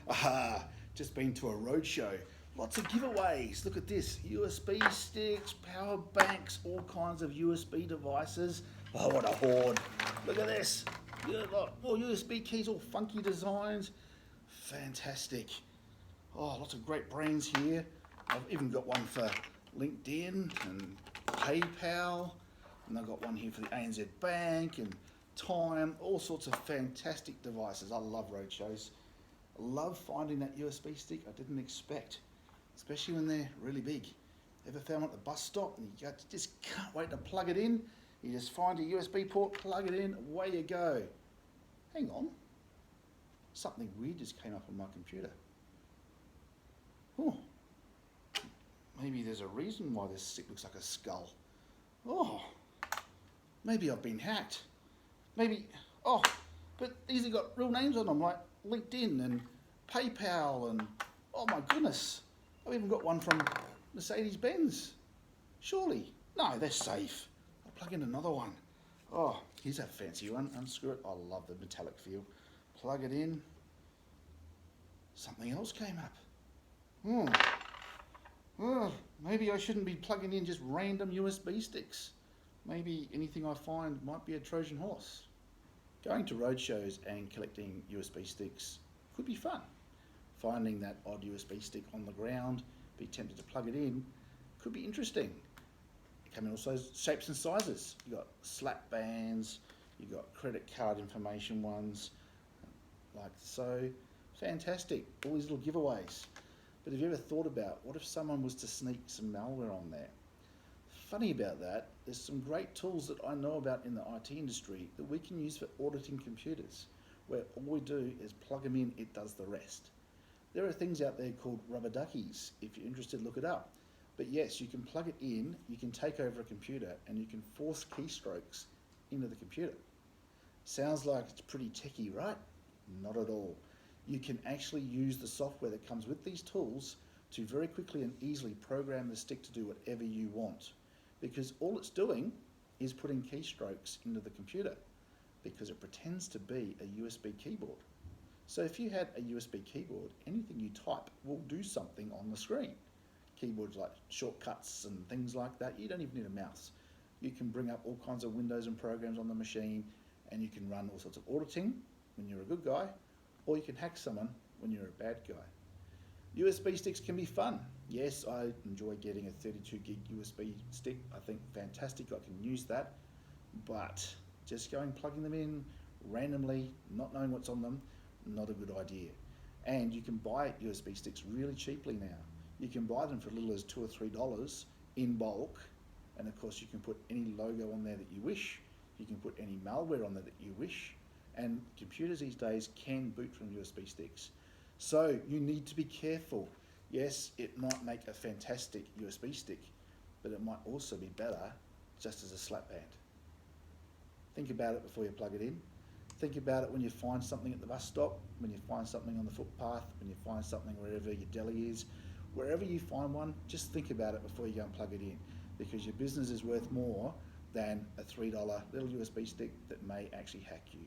Aha, just been to a roadshow. Lots of giveaways. Look at this USB sticks, power banks, all kinds of USB devices. Oh, what a hoard. Look at this. Yeah, look, all USB keys, all funky designs. Fantastic. Oh, lots of great brands here. I've even got one for LinkedIn and PayPal. And I've got one here for the ANZ Bank and Time, all sorts of fantastic devices. I love roadshows. I love finding that USB stick I didn't expect, especially when they're really big. Ever found one at the bus stop and you just can't wait to plug it in? You just find a USB port, plug it in, away you go. Hang on, something weird just came up on my computer. Oh, maybe there's a reason why this stick looks like a skull. Oh, maybe I've been hacked. Maybe, oh, but these have got real names on them, like LinkedIn and PayPal and, oh my goodness, I've even got one from Mercedes-Benz. Surely, no, they're safe. I'll plug in another one. Oh, here's a fancy one, unscrew it. I love the metallic feel. Plug it in. Something else came up. Oh, maybe I shouldn't be plugging in just random USB sticks. Maybe anything I find might be a Trojan horse. Going to roadshows and collecting USB sticks could be fun. Finding that odd USB stick on the ground, be tempted to plug it in, could be interesting. They come in all shapes and sizes. You've got slap bands, you've got credit card information ones, like so. Fantastic, all these little giveaways. But have you ever thought about what if someone was to sneak some malware on there? Funny about that, there's some great tools that I know about in the IT industry that we can use for auditing computers, where all we do is plug them in, it does the rest. There are things out there called rubber duckies. If you're interested, look it up. But yes, you can plug it in, you can take over a computer, and you can force keystrokes into the computer. Sounds like it's pretty techy, right? Not at all. You can actually use the software that comes with these tools to very quickly and easily program the stick to do whatever you want. Because all it's doing is putting keystrokes into the computer, because it pretends to be a USB keyboard. So if you had a USB keyboard, anything you type will do something on the screen. Keyboards like shortcuts and things like that, you don't even need a mouse. You can bring up all kinds of windows and programs on the machine, and you can run all sorts of auditing when you're a good guy, or you can hack someone when you're a bad guy. USB sticks can be fun. Yes, I enjoy getting a 32 gig USB stick. I think fantastic, I can use that. But just plugging them in randomly, not knowing what's on them, not a good idea. And you can buy USB sticks really cheaply now. You can buy them for as little as $2 or $3 in bulk. And of course you can put any logo on there that you wish. You can put any malware on there that you wish. And computers these days can boot from USB sticks. So you need to be careful. Yes, it might make a fantastic USB stick, but it might also be better just as a slap band. Think about it before you plug it in. Think about it when you find something at the bus stop, when you find something on the footpath, when you find something wherever your deli is. Wherever you find one, just think about it before you go and plug it in, because your business is worth more than a $3 little USB stick that may actually hack you.